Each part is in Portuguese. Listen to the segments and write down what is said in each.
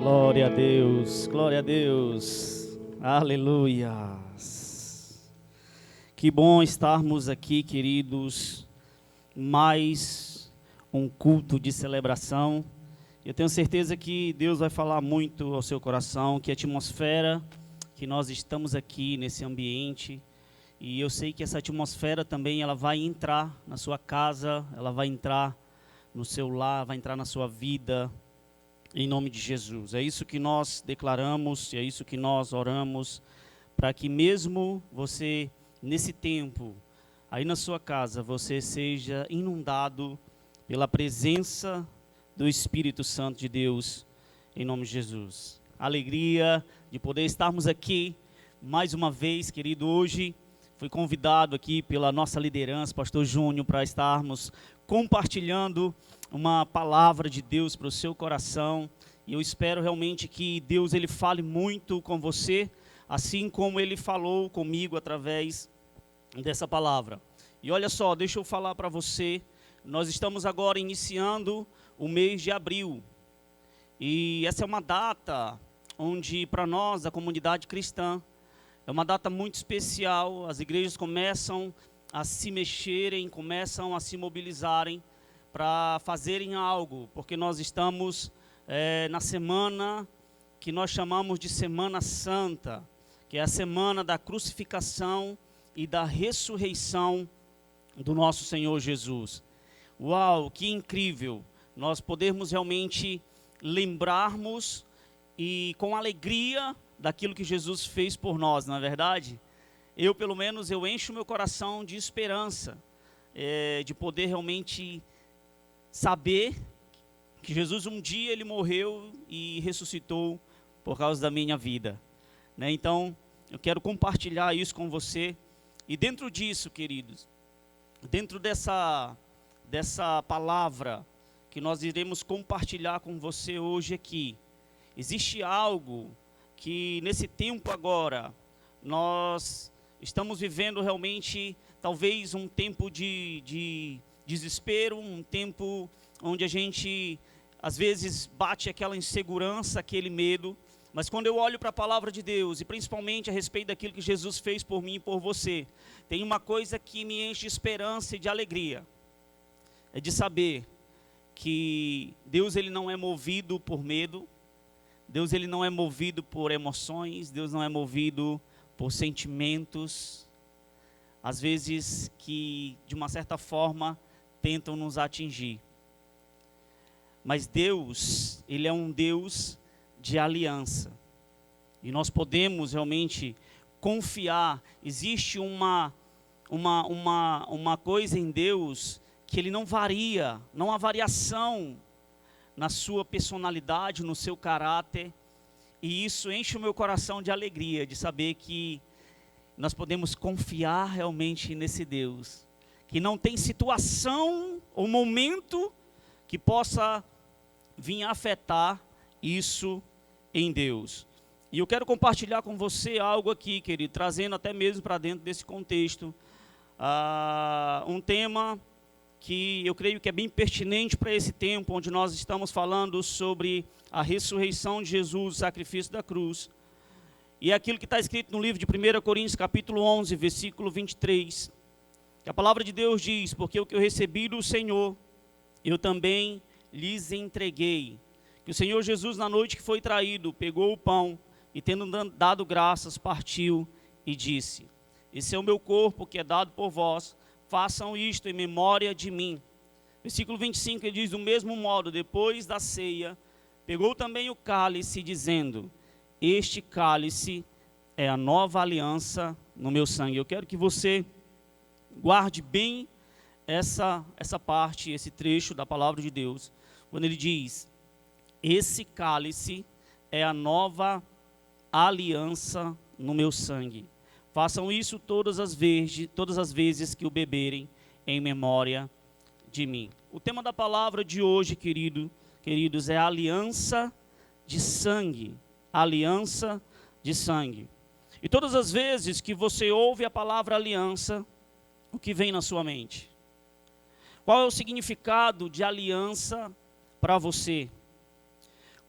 Glória a Deus, glória a Deus, aleluia. Que bom estarmos aqui, queridos, mais um culto de celebração. Eu tenho certeza que Deus vai falar muito ao seu coração, que a atmosfera que nós estamos aqui nesse ambiente, e eu sei que essa atmosfera também ela vai entrar na sua casa, ela vai entrar no seu lar, vai entrar na sua vida, em nome de Jesus. É isso que nós declaramos, é isso que nós oramos, para que mesmo você, nesse tempo, aí na sua casa, você seja inundado pela presença do Espírito Santo de Deus, em nome de Jesus. Alegria de poder estarmos aqui, mais uma vez, querido. Hoje, fui convidado aqui pela nossa liderança, pastor Júnior, para estarmos compartilhando uma palavra de Deus para o seu coração, e eu espero realmente que Deus ele fale muito com você, assim como ele falou comigo através dessa palavra. E olha só, deixa eu falar para você, nós estamos agora iniciando o mês de abril, e essa é uma data onde para nós, a comunidade cristã, é uma data muito especial. As igrejas começam a se mexerem, começam a se mobilizarem para fazerem algo, porque nós estamos na semana que nós chamamos de Semana Santa, que é a semana da crucificação e da ressurreição do nosso Senhor Jesus. Uau, que incrível nós podermos realmente lembrarmos e com alegria daquilo que Jesus fez por nós, não é verdade? Eu, pelo menos, eu encho meu coração de esperança, de poder realmente saber que Jesus um dia ele morreu e ressuscitou por causa da minha vida, né? Então, eu quero compartilhar isso com você. E dentro disso, queridos, dentro dessa palavra que nós iremos compartilhar com você hoje aqui, existe algo que nesse tempo agora, nós estamos vivendo realmente, talvez um tempo de desespero, um tempo onde a gente, às vezes, bate aquela insegurança, aquele medo. Mas quando eu olho para a palavra de Deus, e principalmente a respeito daquilo que Jesus fez por mim e por você, tem uma coisa que me enche de esperança e de alegria. É de saber que Deus ele não é movido por medo, Deus ele não é movido por emoções, Deus não é movido por sentimentos, às vezes que de uma certa forma tentam nos atingir. Mas Deus, ele é um Deus de aliança. E nós podemos realmente confiar. Existe uma coisa em Deus que ele não varia, não há variação na sua personalidade, no seu caráter. E isso enche o meu coração de alegria, de saber que nós podemos confiar realmente nesse Deus, que não tem situação ou momento que possa vir afetar isso em Deus. E eu quero compartilhar com você algo aqui, querido, trazendo até mesmo para dentro desse contexto, um tema que eu creio que é bem pertinente para esse tempo, onde nós estamos falando sobre a ressurreição de Jesus, o sacrifício da cruz. E é aquilo que está escrito no livro de 1 Coríntios, capítulo 11, versículo 23. Que a palavra de Deus diz: porque o que eu recebi do Senhor, eu também lhes entreguei. Que o Senhor Jesus, na noite que foi traído, pegou o pão e, tendo dado graças, partiu e disse: esse é o meu corpo que é dado por vós, façam isto em memória de mim. Versículo 25, ele diz: do mesmo modo, depois da ceia, pegou também o cálice, dizendo: este cálice é a nova aliança no meu sangue. Eu quero que você guarde bem essa parte, esse trecho da palavra de Deus, quando ele diz: esse cálice é a nova aliança no meu sangue. Façam isso todas as vezes que o beberem, em memória de mim. O tema da palavra de hoje, queridos, é a aliança de sangue. Aliança de sangue. E todas as vezes que você ouve a palavra aliança, o que vem na sua mente? Qual é o significado de aliança para você?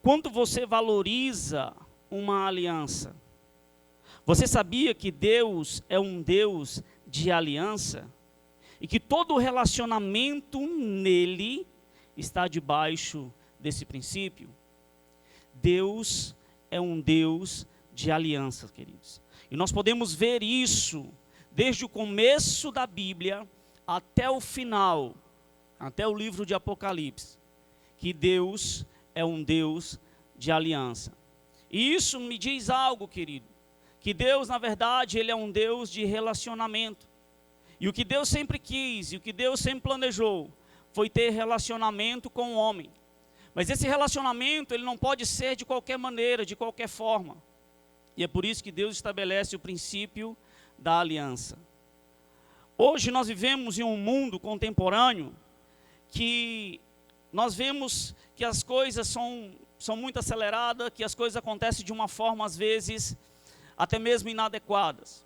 quanto você valoriza uma aliança? Você sabia que Deus é um Deus de aliança? E que todo relacionamento nele está debaixo desse princípio? Deus é um Deus de aliança, queridos. E nós podemos ver isso desde o começo da Bíblia até o final, até o livro de Apocalipse, que Deus é um Deus de aliança. E isso me diz algo, querido, que Deus, na verdade, Ele é um Deus de relacionamento. E o que Deus sempre quis, e o que Deus sempre planejou, foi ter relacionamento com o homem. Mas esse relacionamento, ele não pode ser de qualquer maneira, de qualquer forma. E é por isso que Deus estabelece o princípio da aliança. Hoje nós vivemos em um mundo contemporâneo que nós vemos que as coisas são muito aceleradas, que as coisas acontecem de uma forma, às vezes, até mesmo inadequadas.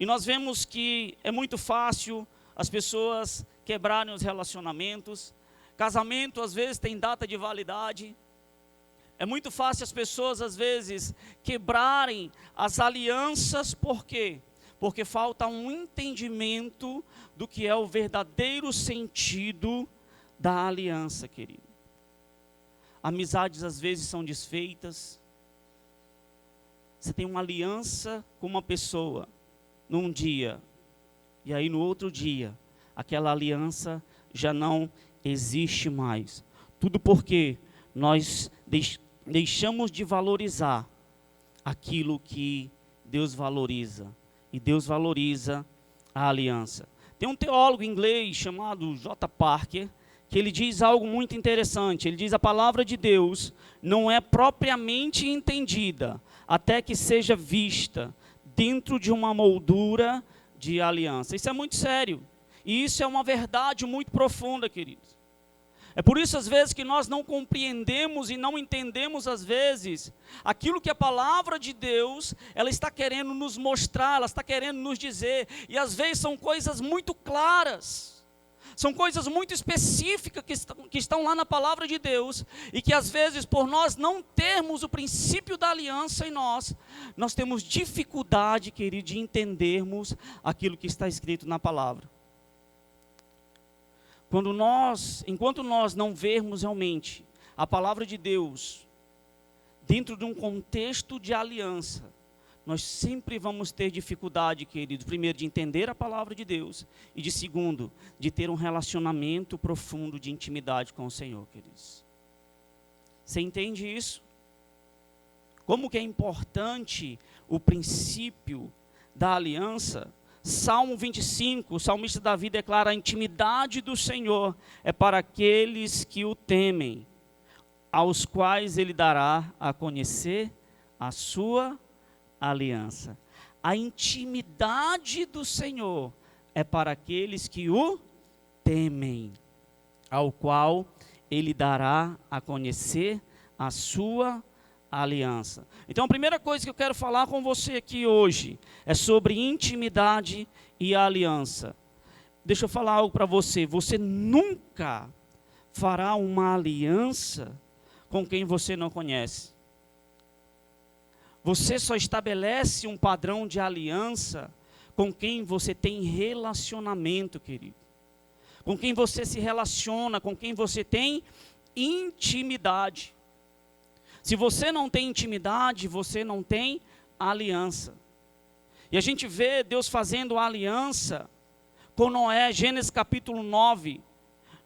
E nós vemos que é muito fácil as pessoas quebrarem os relacionamentos. Casamento, às vezes, tem data de validade. É muito fácil as pessoas, às vezes, quebrarem as alianças. Por quê? Porque falta um entendimento do que é o verdadeiro sentido da aliança, querido. Amizades, às vezes, são desfeitas. Você tem uma aliança com uma pessoa num dia, e aí no outro dia, aquela aliança já não existe mais. Tudo porque nós deixamos de valorizar aquilo que Deus valoriza. E Deus valoriza a aliança. Tem um teólogo inglês chamado J. Parker, que ele diz algo muito interessante. Ele diz: a palavra de Deus não é propriamente entendida até que seja vista dentro de uma moldura de aliança. Isso é muito sério. E isso é uma verdade muito profunda, queridos. É por isso, às vezes, que nós não compreendemos e não entendemos, às vezes, aquilo que a palavra de Deus, ela está querendo nos mostrar, ela está querendo nos dizer. E, às vezes, são coisas muito claras. São coisas muito específicas que estão lá na palavra de Deus. E que, às vezes, por nós não termos o princípio da aliança em nós temos dificuldade, querido, de entendermos aquilo que está escrito na palavra. Enquanto nós não vermos realmente a palavra de Deus dentro de um contexto de aliança, nós sempre vamos ter dificuldade, querido, primeiro, de entender a palavra de Deus, e de segundo, de ter um relacionamento profundo de intimidade com o Senhor, queridos. Você entende isso? Como que é importante o princípio da aliança? Salmo 25, o salmista Davi declara: a intimidade do Senhor é para aqueles que o temem, aos quais ele dará a conhecer a sua aliança. A intimidade do Senhor é para aqueles que o temem, ao qual ele dará a conhecer a sua aliança. Então, a primeira coisa que eu quero falar com você aqui hoje é sobre intimidade e aliança. Deixa eu falar algo para você. Você nunca fará uma aliança com quem você não conhece. Você só estabelece um padrão de aliança com quem você tem relacionamento, querido. Com quem você se relaciona, com quem você tem intimidade. Se você não tem intimidade, você não tem aliança. E a gente vê Deus fazendo aliança com Noé, Gênesis capítulo 9.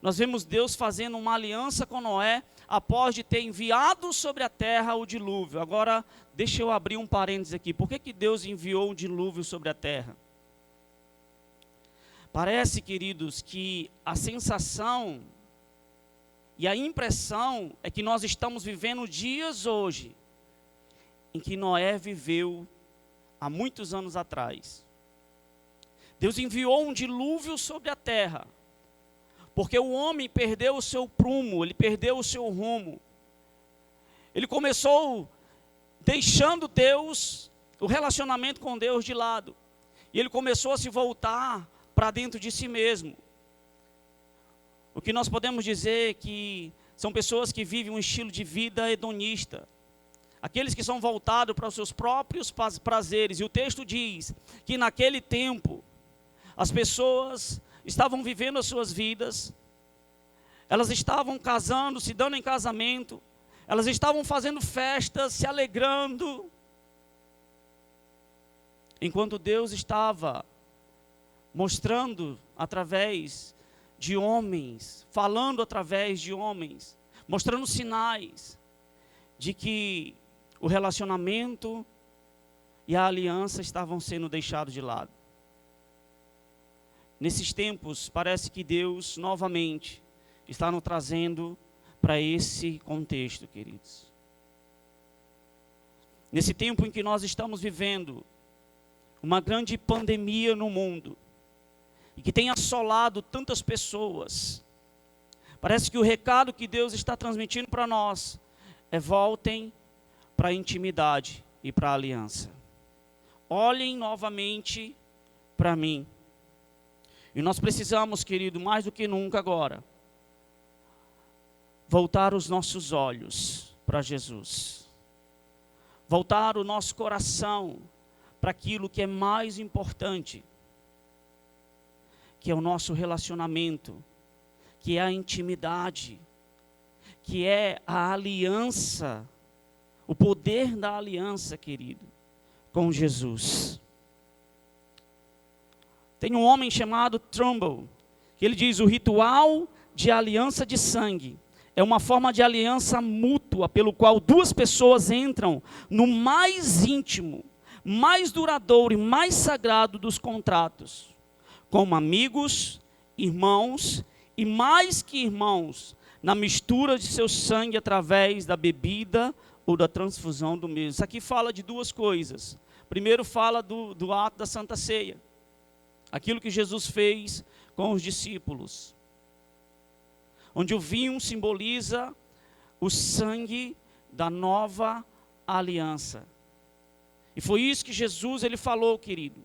Nós vemos Deus fazendo uma aliança com Noé, após de ter enviado sobre a terra o dilúvio. Agora, deixa eu abrir um parênteses aqui. Por que Deus enviou um dilúvio sobre a terra? Parece, queridos, que a sensação e a impressão é que nós estamos vivendo dias hoje em que Noé viveu há muitos anos atrás. Deus enviou um dilúvio sobre a terra, porque o homem perdeu o seu prumo, ele perdeu o seu rumo. Ele começou deixando Deus, o relacionamento com Deus de lado. E ele começou a se voltar para dentro de si mesmo. O que nós podemos dizer é que são pessoas que vivem um estilo de vida hedonista. Aqueles que são voltados para os seus próprios prazeres. E o texto diz que naquele tempo, as pessoas estavam vivendo as suas vidas, elas estavam casando, se dando em casamento, elas estavam fazendo festas, se alegrando, enquanto Deus estava mostrando através de homens, falando através de homens, mostrando sinais de que o relacionamento e a aliança estavam sendo deixados de lado. Nesses tempos, parece que Deus novamente está nos trazendo para esse contexto, queridos. Nesse tempo em que nós estamos vivendo uma grande pandemia no mundo, e que tem assolado tantas pessoas, parece que o recado que Deus está transmitindo para nós é: voltem para a intimidade e para a aliança. Olhem novamente para mim. E nós precisamos, querido, mais do que nunca agora, voltar os nossos olhos para Jesus. Voltar o nosso coração para aquilo que é mais importante, que é o nosso relacionamento, que é a intimidade, que é a aliança, o poder da aliança, querido, com Jesus. Tem um homem chamado Trumbull, que ele diz: o ritual de aliança de sangue é uma forma de aliança mútua, pelo qual duas pessoas entram no mais íntimo, mais duradouro e mais sagrado dos contratos, como amigos, irmãos e mais que irmãos, na mistura de seu sangue através da bebida ou da transfusão do mesmo. Isso aqui fala de duas coisas. Primeiro fala do ato da Santa Ceia, aquilo que Jesus fez com os discípulos, onde o vinho simboliza o sangue da nova aliança. E foi isso que Jesus ele falou, querido,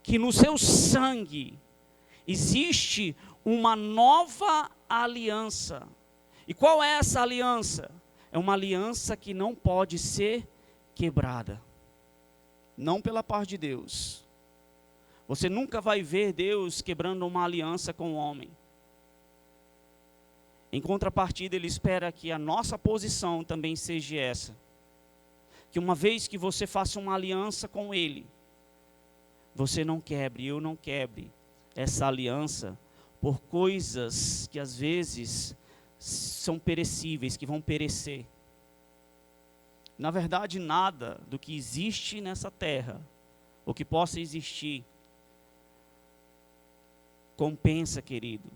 que no seu sangue existe uma nova aliança. E qual é essa aliança? É uma aliança que não pode ser quebrada. Não pela parte de Deus. Você nunca vai ver Deus quebrando uma aliança com o homem. Em contrapartida, Ele espera que a nossa posição também seja essa. Que uma vez que você faça uma aliança com Ele, você não quebre, eu não quebre essa aliança por coisas que às vezes são perecíveis, que vão perecer. Na verdade, nada do que existe nessa terra, ou que possa existir, compensa, querido,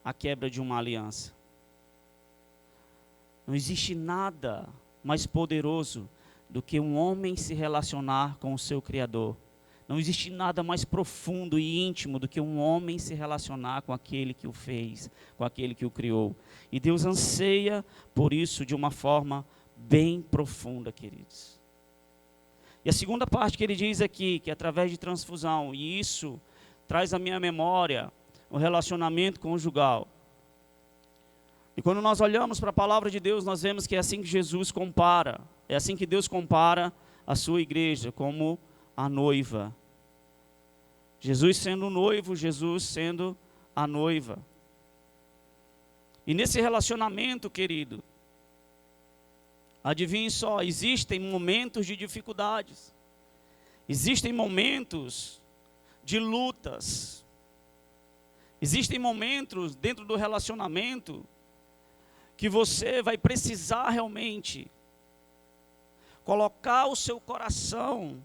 a quebra de uma aliança. Não existe nada mais poderoso do que um homem se relacionar com o seu Criador. Não existe nada mais profundo e íntimo do que um homem se relacionar com aquele que o fez, com aquele que o criou. E Deus anseia por isso de uma forma bem profunda, queridos. E a segunda parte que ele diz aqui, que é através de transfusão, e isso traz à minha memória o relacionamento conjugal. E quando nós olhamos para a palavra de Deus, nós vemos que é assim que Jesus compara, é assim que Deus compara a sua igreja, como a noiva. Jesus sendo o noivo, Jesus sendo a noiva. E nesse relacionamento, querido, adivinhe só, existem momentos de dificuldades, existem momentos de lutas, existem momentos dentro do relacionamento que você vai precisar realmente colocar o seu coração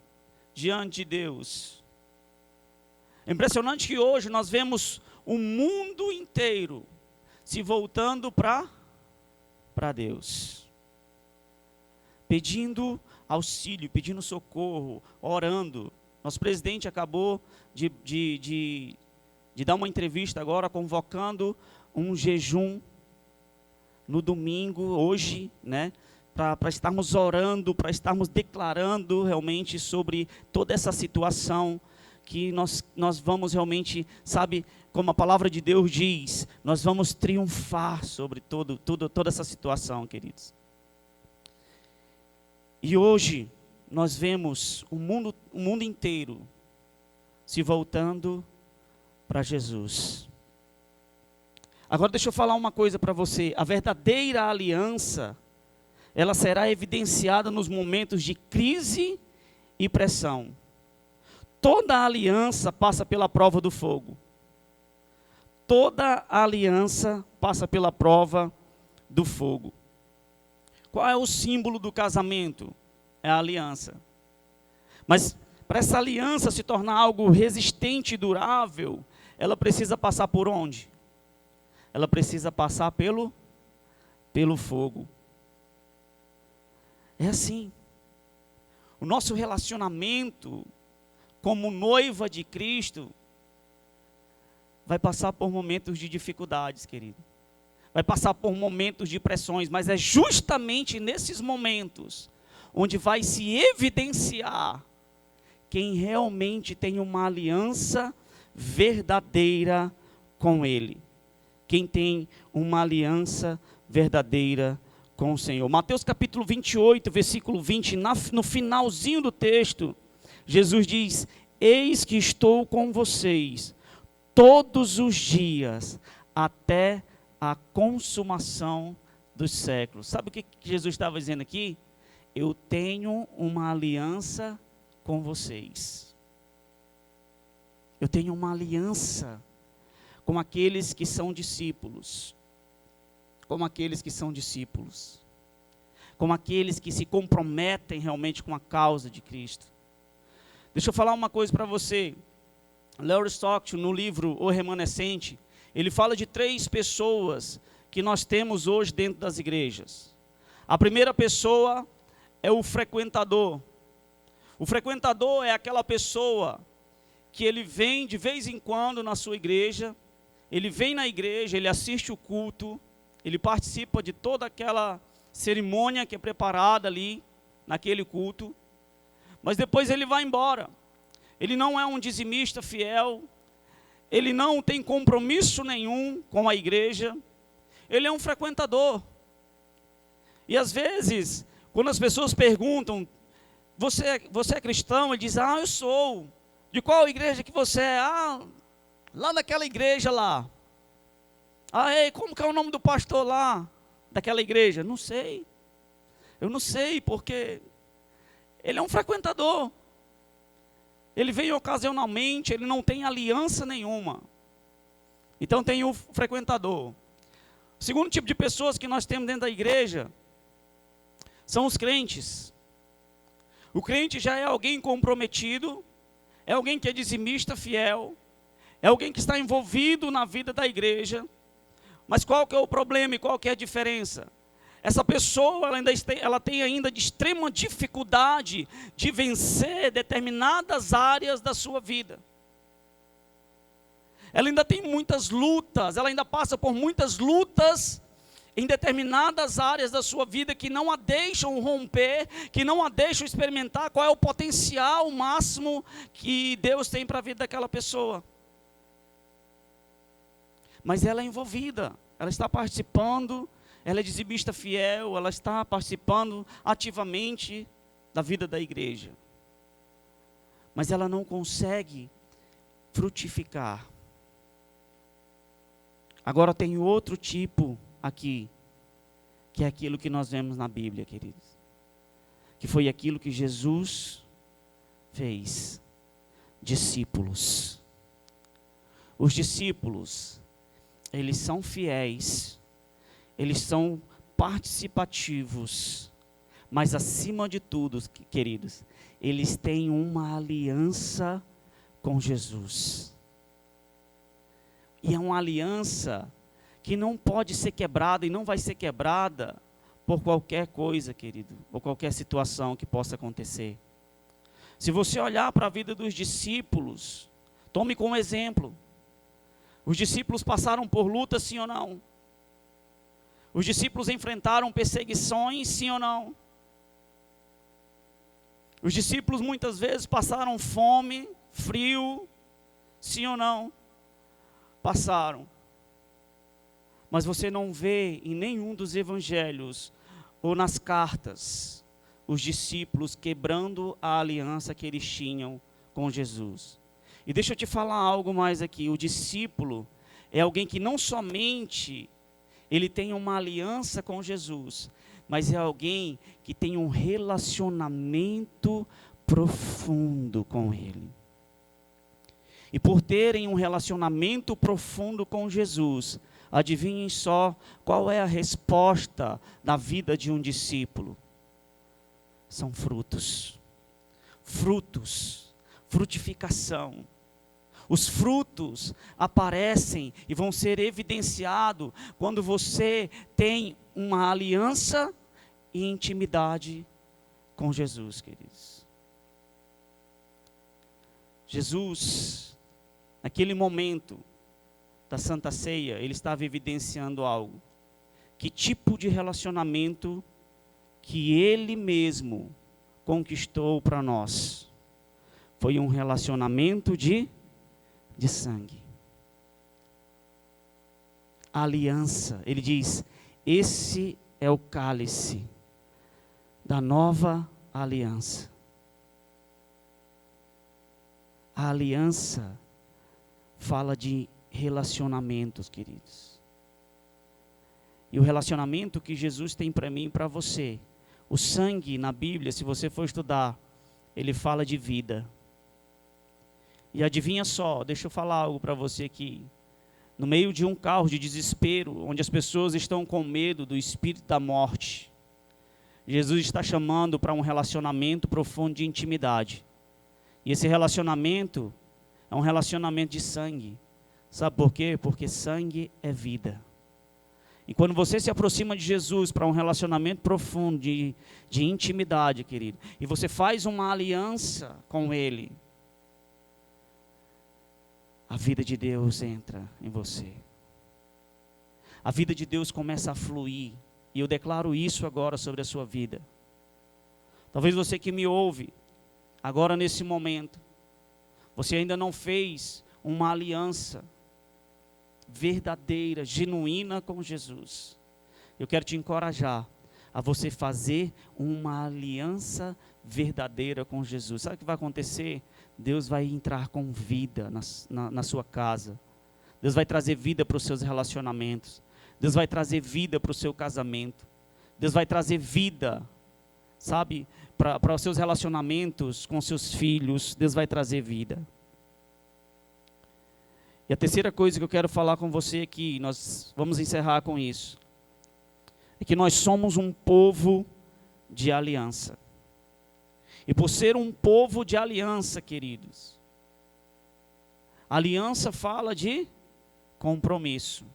diante de Deus. É impressionante que hoje nós vemos o mundo inteiro se voltando para Deus, pedindo auxílio, pedindo socorro, orando. Nosso presidente acabou de dar uma entrevista agora, convocando um jejum no domingo, hoje, né? Para estarmos orando, para estarmos declarando realmente sobre toda essa situação, que nós vamos realmente, sabe, como a palavra de Deus diz, nós vamos triunfar sobre toda essa situação, queridos. E hoje nós vemos o mundo inteiro se voltando para Jesus. Agora deixa eu falar uma coisa para você. A verdadeira aliança, ela será evidenciada nos momentos de crise e pressão. Toda aliança passa pela prova do fogo. Toda aliança passa pela prova do fogo. Qual é o símbolo do casamento? É a aliança. Mas para essa aliança se tornar algo resistente e durável, ela precisa passar por onde? Ela precisa passar pelo fogo. É assim. O nosso relacionamento como noiva de Cristo vai passar por momentos de dificuldades, querido. Vai passar por momentos de pressões, mas é justamente nesses momentos onde vai se evidenciar quem realmente tem uma aliança verdadeira com Ele. Quem tem uma aliança verdadeira com o Senhor. Mateus capítulo 28, versículo 20, no finalzinho do texto, Jesus diz: eis que estou com vocês todos os dias, até a consumação dos séculos. Sabe o que Jesus estava dizendo aqui? Eu tenho uma aliança com vocês. Eu tenho uma aliança com aqueles que são discípulos. Como aqueles que são discípulos. Como aqueles que se comprometem realmente com a causa de Cristo. Deixa eu falar uma coisa para você. Larry Stockton, no livro O Remanescente, ele fala de 3 pessoas que nós temos hoje dentro das igrejas. A primeira pessoa é o frequentador. O frequentador é aquela pessoa que ele vem de vez em quando na sua igreja, ele vem na igreja, ele assiste o culto, ele participa de toda aquela cerimônia que é preparada ali, naquele culto, mas depois ele vai embora. Ele não é um dizimista fiel, ele não tem compromisso nenhum com a igreja, ele é um frequentador. E às vezes, quando as pessoas perguntam, você é cristão? Ele diz, eu sou. De qual igreja que você é? Lá naquela igreja lá. Ei, como que é o nome do pastor lá, daquela igreja? Não sei. Eu não sei, porque ele é um frequentador. Ele vem ocasionalmente, ele não tem aliança nenhuma. Então tem o frequentador. O segundo tipo de pessoas que nós temos dentro da igreja são os crentes. O crente já é alguém comprometido, é alguém que é dizimista fiel, é alguém que está envolvido na vida da igreja. Mas qual que é o problema e qual que é a diferença? Essa pessoa ela tem ainda de extrema dificuldade de vencer determinadas áreas da sua vida. Ela ainda tem muitas lutas, ela ainda passa por muitas lutas em determinadas áreas da sua vida que não a deixam romper, que não a deixam experimentar qual é o potencial máximo que Deus tem para a vida daquela pessoa. Mas ela é envolvida, ela está participando, ela é dizimista fiel, ela está participando ativamente da vida da igreja. Mas ela não consegue frutificar. Agora tem outro tipo aqui, que é aquilo que nós vemos na Bíblia, queridos. Que foi aquilo que Jesus fez. Discípulos. Os discípulos, eles são fiéis, eles são participativos, mas acima de tudo, queridos, eles têm uma aliança com Jesus. E é uma aliança que não pode ser quebrada e não vai ser quebrada por qualquer coisa, querido, ou qualquer situação que possa acontecer. Se você olhar para a vida dos discípulos, tome como exemplo. Os discípulos passaram por lutas, sim ou não? Os discípulos enfrentaram perseguições, sim ou não? Os discípulos muitas vezes passaram fome, frio, sim ou não? passaram. Mas você não vê em nenhum dos evangelhos ou nas cartas os discípulos quebrando a aliança que eles tinham com Jesus. E deixa eu te falar algo mais aqui. O discípulo é alguém que não somente ele tem uma aliança com Jesus, mas é alguém que tem um relacionamento profundo com Ele. E por terem um relacionamento profundo com Jesus, adivinhem só qual é a resposta da vida de um discípulo. São frutos. Frutos. Frutificação. Os frutos aparecem e vão ser evidenciados quando você tem uma aliança e intimidade com Jesus, queridos. Jesus, naquele momento da Santa Ceia, ele estava evidenciando algo. Que tipo de relacionamento que ele mesmo conquistou para nós? Foi um relacionamento de sangue. A aliança, ele diz, esse é o cálice da nova aliança. A aliança fala de relacionamentos, queridos. E o relacionamento que Jesus tem para mim e para você, o sangue na Bíblia, se você for estudar, ele fala de vida. E adivinha só, deixa eu falar algo para você aqui. No meio de um caos de desespero, onde as pessoas estão com medo do espírito da morte, Jesus está chamando para um relacionamento profundo de intimidade. E esse relacionamento é um relacionamento de sangue. Sabe por quê? Porque sangue é vida. E quando você se aproxima de Jesus para um relacionamento profundo de intimidade, querido, e você faz uma aliança com Ele, a vida de Deus entra em você. A vida de Deus começa a fluir. E eu declaro isso agora sobre a sua vida. Talvez você que me ouve, agora nesse momento, você ainda não fez uma aliança verdadeira, genuína com Jesus. Eu quero te encorajar a você fazer uma aliança verdadeira com Jesus. Sabe o que vai acontecer? Deus vai entrar com vida na sua casa. Deus vai trazer vida para os seus relacionamentos. Deus vai trazer vida para o seu casamento. Deus vai trazer vida, sabe, para os seus relacionamentos com seus filhos. Deus vai trazer vida. E a terceira coisa que eu quero falar com você aqui, nós vamos encerrar com isso, é que nós somos um povo de aliança. E por ser um povo de aliança, queridos, aliança fala de compromisso.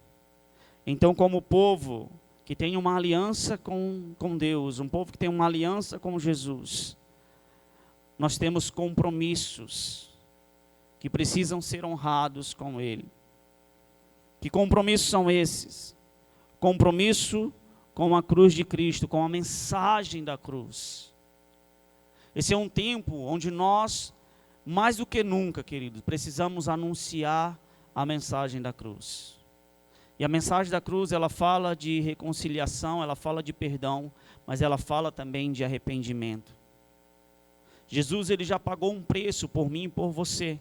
Então, como povo que tem uma aliança com Deus, um povo que tem uma aliança com Jesus, nós temos compromissos que precisam ser honrados com Ele. Que compromissos são esses? Compromisso com a cruz de Cristo, com a mensagem da cruz. Esse é um tempo onde nós, mais do que nunca, queridos, precisamos anunciar a mensagem da cruz. E a mensagem da cruz, ela fala de reconciliação, ela fala de perdão, mas ela fala também de arrependimento. Jesus, ele já pagou um preço por mim e por você.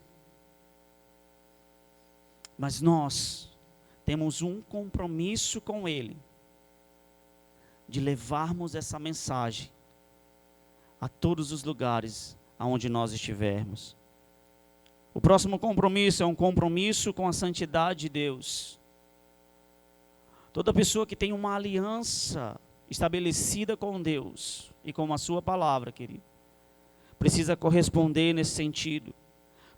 Mas nós temos um compromisso com Ele, de levarmos essa mensagem a todos os lugares aonde nós estivermos. O próximo compromisso é um compromisso com a santidade de Deus. Toda pessoa que tem uma aliança estabelecida com Deus e com a sua palavra, querido, precisa corresponder nesse sentido.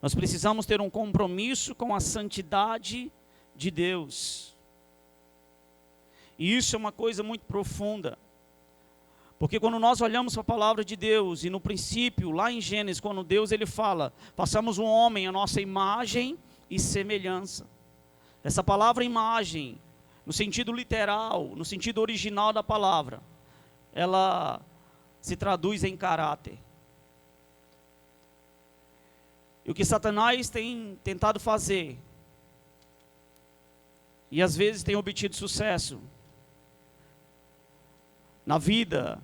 Nós precisamos ter um compromisso com a santidade de Deus. E isso é uma coisa muito profunda. Porque quando nós olhamos para a palavra de Deus, e no princípio, lá em Gênesis, quando Deus ele fala, façamos um homem a nossa imagem e semelhança. Essa palavra imagem, no sentido literal, no sentido original da palavra, ela se traduz em caráter. E o que Satanás tem tentado fazer e às vezes tem obtido sucesso na vida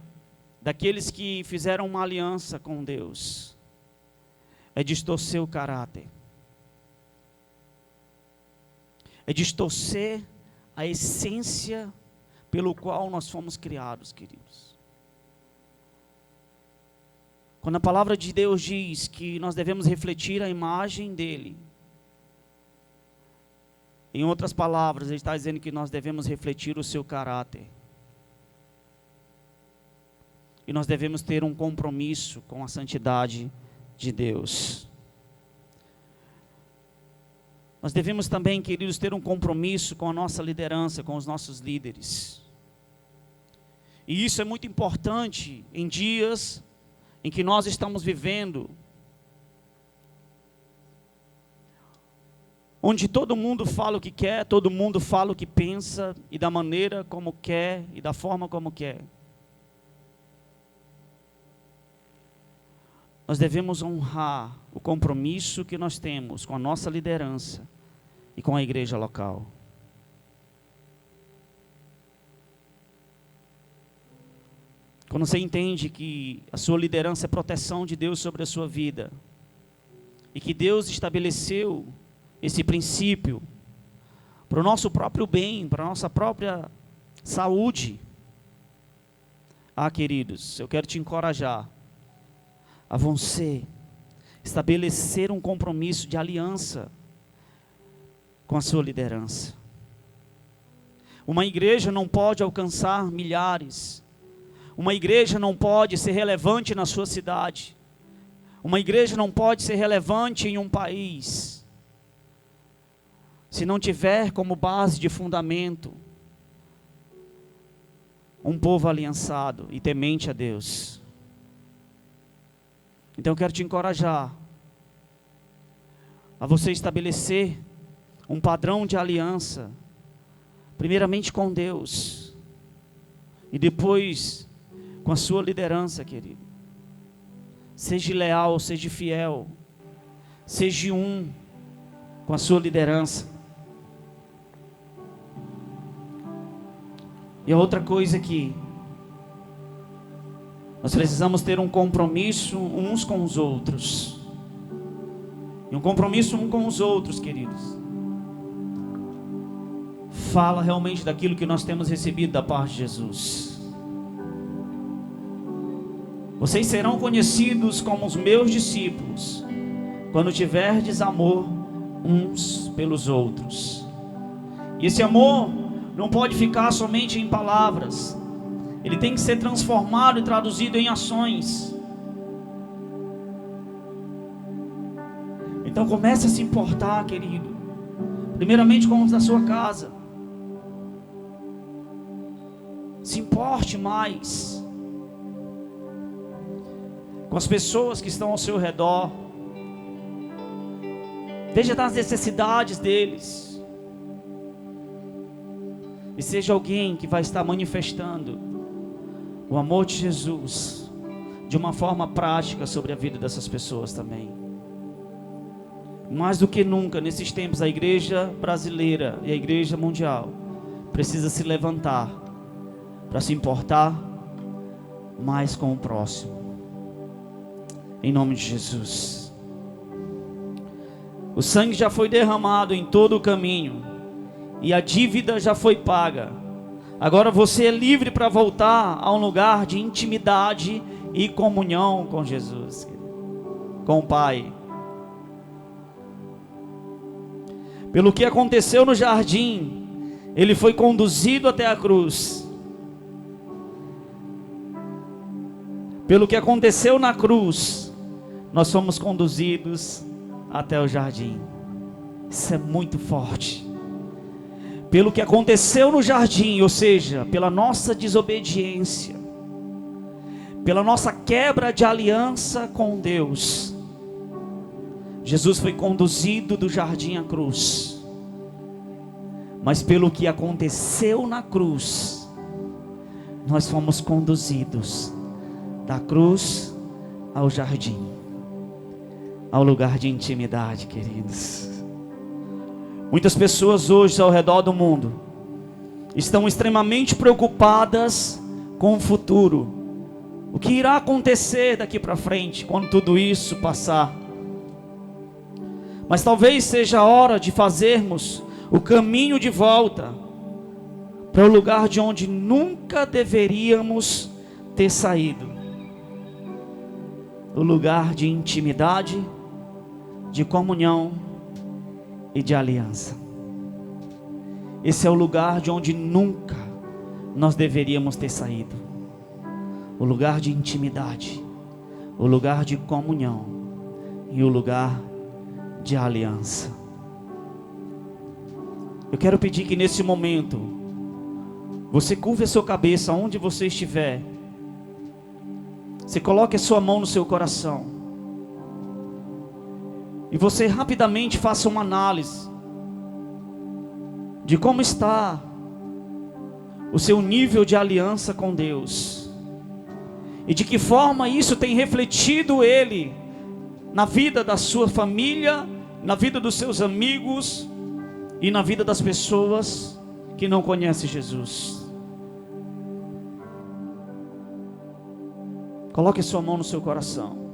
daqueles que fizeram uma aliança com Deus, é distorcer o caráter, é distorcer a essência pelo qual nós fomos criados, queridos. Quando a palavra de Deus diz que nós devemos refletir a imagem dele, em outras palavras, ele está dizendo que nós devemos refletir o seu caráter. E nós devemos ter um compromisso com a santidade de Deus. Nós devemos também, queridos, ter um compromisso com a nossa liderança, com os nossos líderes. E isso é muito importante em dias em que nós estamos vivendo, onde todo mundo fala o que quer, todo mundo fala o que pensa, e da maneira como quer, e da forma como quer. Nós devemos honrar o compromisso que nós temos com a nossa liderança e com a igreja local. Quando você entende que a sua liderança é proteção de Deus sobre a sua vida, e que Deus estabeleceu esse princípio para o nosso próprio bem, para a nossa própria saúde. Queridos, eu quero te encorajar a você estabelecer um compromisso de aliança com a sua liderança. Uma igreja não pode alcançar milhares, uma igreja não pode ser relevante na sua cidade, uma igreja não pode ser relevante em um país, se não tiver como base de fundamento um povo aliançado e temente a Deus. Então eu quero te encorajar a você estabelecer um padrão de aliança, primeiramente com Deus, e depois com a sua liderança, querido. Seja leal, seja fiel, seja um com a sua liderança. E a outra coisa que nós precisamos ter um compromisso uns com os outros. E um compromisso uns com os outros, queridos, fala realmente daquilo que nós temos recebido da parte de Jesus. Vocês serão conhecidos como os meus discípulos, quando tiverdes amor uns pelos outros. E esse amor não pode ficar somente em palavras, ele tem que ser transformado e traduzido em ações. Então comece a se importar, querido, primeiramente com os da sua casa. Se importe mais com as pessoas que estão ao seu redor. Veja das necessidades deles, e seja alguém que vai estar manifestando o amor de Jesus de uma forma prática sobre a vida dessas pessoas também. Mais do que nunca nesses tempos, a igreja brasileira e a igreja mundial precisa se levantar para se importar mais com o próximo, em nome de Jesus. O sangue já foi derramado em todo o caminho, e a dívida já foi paga. Agora você é livre para voltar a um lugar de intimidade e comunhão com Jesus, com o Pai. Pelo que aconteceu no jardim, ele foi conduzido até a cruz. Pelo que aconteceu na cruz, nós fomos conduzidos até o jardim. Isso é muito forte. Pelo que aconteceu no jardim, ou seja, pela nossa desobediência, pela nossa quebra de aliança com Deus, Jesus foi conduzido do jardim à cruz. Mas pelo que aconteceu na cruz, nós fomos conduzidos da cruz ao jardim, ao lugar de intimidade, queridos. Muitas pessoas hoje ao redor do mundo estão extremamente preocupadas com o futuro. O que irá acontecer daqui para frente, quando tudo isso passar? Mas talvez seja a hora de fazermos o caminho de volta para o lugar de onde nunca deveríamos ter saído. O lugar de intimidade, de comunhão e de aliança. Esse é o lugar de onde nunca nós deveríamos ter saído. O lugar de intimidade, o lugar de comunhão e o lugar de aliança. Eu quero pedir que nesse momento você curve a sua cabeça onde você estiver. Você coloque a sua mão no seu coração e você rapidamente faça uma análise de como está o seu nível de aliança com Deus e de que forma isso tem refletido Ele na vida da sua família, na vida dos seus amigos e na vida das pessoas que não conhecem Jesus. Coloque sua mão no seu coração.